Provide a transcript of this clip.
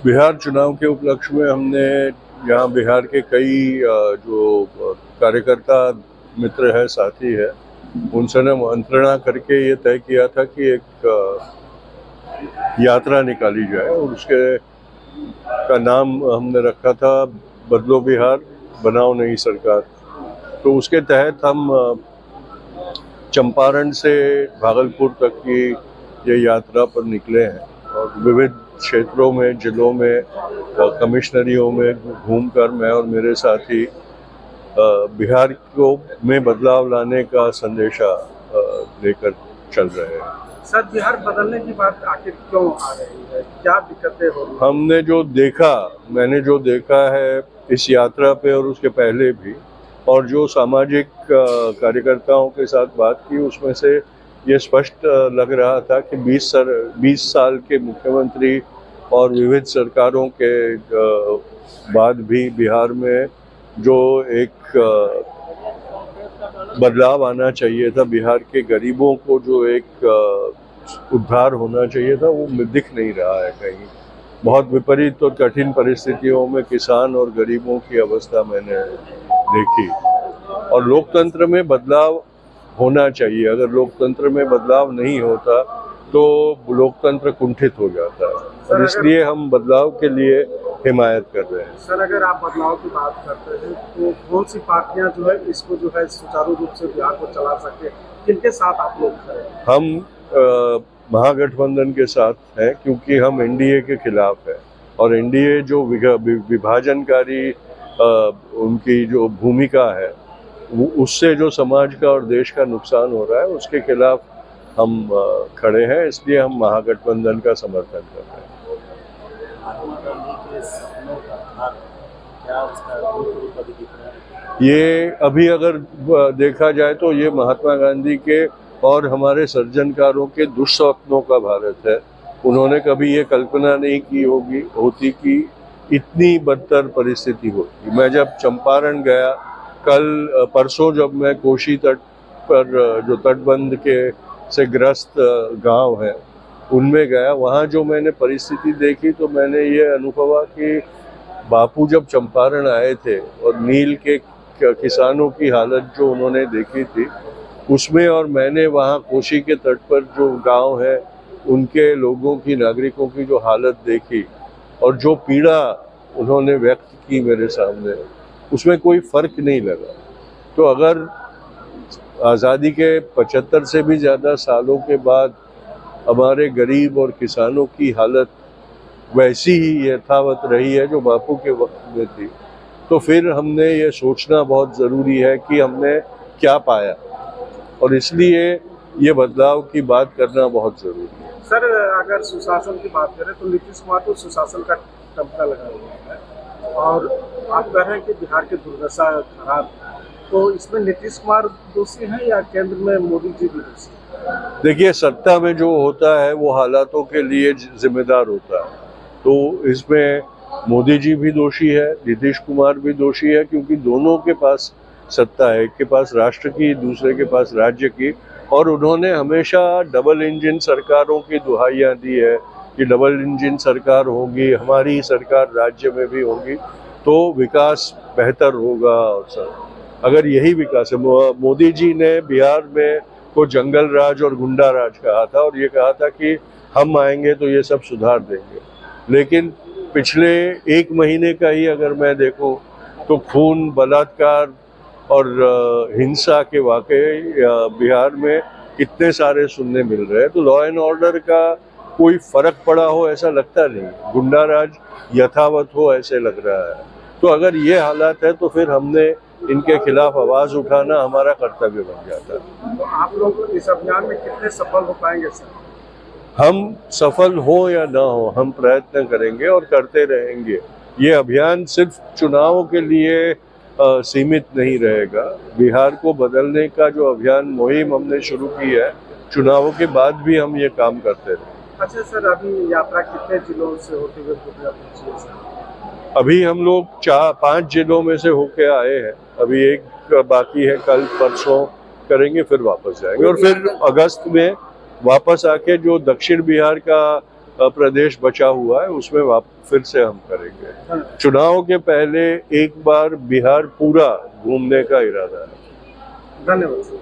बिहार चुनाव के उपलक्ष्य में हमने यहाँ बिहार के कई जो कार्यकर्ता मित्र है, साथी है, उनसे ने मंत्रणा करके ये तय किया था कि एक यात्रा निकाली जाए और उसके का नाम हमने रखा था बदलो बिहार बनाओ नई सरकार। तो उसके तहत हम चंपारण से भागलपुर तक की ये यात्रा पर निकले हैं और विविध क्षेत्रों में, जिलों में, कमिश्नरियों में घूमकर मैं और मेरे साथी बिहार को में बदलाव लाने का संदेशा लेकर चल रहे हैं। सर, बिहार बदलने की बात आखिर क्यों आ रही है? क्या दिक्कतें हो रही हैं? मैंने जो देखा है इस यात्रा पे और उसके पहले भी, और जो सामाजिक कार्यकर्ताओं के साथ बात की, उसमें से ये स्पष्ट लग रहा था कि 20 साल के मुख्यमंत्री और विविध सरकारों के बाद भी बिहार में जो एक बदलाव आना चाहिए था, बिहार के गरीबों को जो एक उद्धार होना चाहिए था, वो दिख नहीं रहा है कहीं। बहुत विपरीत और कठिन परिस्थितियों में किसान और गरीबों की अवस्था मैंने देखी। और लोकतंत्र में बदलाव होना चाहिए। अगर लोकतंत्र में बदलाव नहीं होता तो लोकतंत्र कुंठित हो जाता है, और इसलिए हम बदलाव के लिए हिमायत कर रहे हैं। सर, अगर आप बदलाव की बात करते हैं तो कौन सी पार्टियां जो है इसको जो है सुचारू रूप से बिहार को चला सकते हैं? किनके साथ आप लोग खड़े हैं? हम महागठबंधन के साथ हैं, क्योंकि हम एनडीए के खिलाफ है, और एनडीए जो विभाजनकारी उनकी जो भूमिका है, उससे जो समाज का और देश का नुकसान हो रहा है, उसके खिलाफ हम खड़े हैं। इसलिए हम महागठबंधन का समर्थन कर रहे हैं। महात्मा गांधी के सपनों का घर, क्या उसका रूप अभी दिख रहा है? ये अभी अगर देखा जाए तो ये महात्मा गांधी के और हमारे सृजनकारों के दुस्वप्नों का भारत है। उन्होंने कभी ये कल्पना नहीं की होती कि इतनी बदतर परिस्थिति होती। मैं जब चंपारण गया, परसों जब मैं कोशी तट पर जो तटबंध के से ग्रस्त गांव है उनमें गया, वहाँ जो मैंने परिस्थिति देखी तो मैंने ये अनुभव हुआ कि बापू जब चंपारण आए थे और नील के किसानों की हालत जो उन्होंने देखी थी उसमें, और मैंने वहाँ कोशी के तट पर जो गांव है उनके लोगों की, नागरिकों की जो हालत देखी और जो पीड़ा उन्होंने व्यक्त की मेरे सामने, उसमें कोई फर्क नहीं लगा। तो अगर आज़ादी के 75 से भी ज़्यादा सालों के बाद हमारे गरीब और किसानों की हालत वैसी ही यथावत रही है जो बापू के वक्त में थी, तो फिर हमने ये सोचना बहुत ज़रूरी है कि हमने क्या पाया, और इसलिए ये बदलाव की बात करना बहुत ज़रूरी है। सर, अगर सुशासन की बात करें तो नीतीश कुमार तो सुशासन का टमका लगा हुआ है, और आप कह रहे हैं कि बिहार की दुर्दशा खराब, तो इसमें नीतीश कुमार दोषी हैं या केंद्र में मोदी जी भी दोषी हैं? देखिए, सत्ता में जो होता है वो हालातों के लिए जिम्मेदार होता है, तो इसमें मोदी जी भी दोषी है, नीतीश कुमार भी दोषी है, क्योंकि दोनों के पास सत्ता है, एक के पास राष्ट्र की, दूसरे के पास राज्य की, और उन्होंने हमेशा डबल इंजन सरकारों की दुहाइयाँ दी है कि डबल इंजन सरकार होगी, हमारी सरकार राज्य में भी होगी तो विकास बेहतर होगा। और सब अगर यही विकास है, मोदी जी ने बिहार में को जंगल राज और गुंडा राज कहा था, और ये कहा था कि हम आएंगे तो ये सब सुधार देंगे, लेकिन पिछले 1 महीने का ही अगर मैं देखूं तो खून, बलात्कार और हिंसा के वाकये बिहार में कितने सारे सुनने मिल रहे हैं। तो लॉ एंड ऑर्डर का कोई फर्क पड़ा हो ऐसा लगता नहीं, गुंडा राज यथावत हो ऐसे लग रहा है। तो अगर ये हालात है तो फिर हमने इनके खिलाफ आवाज उठाना हमारा कर्तव्य बन जाता है। तो आप लोग इस अभियान में कितने सफल हो पाएंगे सर? हम सफल हो या ना हो, हम प्रयत्न करेंगे और करते रहेंगे। ये अभियान सिर्फ चुनावों के लिए सीमित नहीं रहेगा। बिहार को बदलने का जो अभियान मुहिम हमने शुरू की है, चुनावों के बाद भी हम ये काम करते रहेंगे। अच्छा सर, अभी यात्रा कितने जिलों से होते हुए पूर्णिया पहुंची है सर? अभी हम लोग 5 जिलों में से होके आए हैं, अभी एक बाकी है, कल परसों करेंगे, फिर वापस जाएंगे, और फिर अगस्त में वापस आके जो दक्षिण बिहार का प्रदेश बचा हुआ है उसमें फिर से हम करेंगे। हाँ। चुनाव के पहले एक बार बिहार पूरा घूमने का इरादा है। धन्यवाद।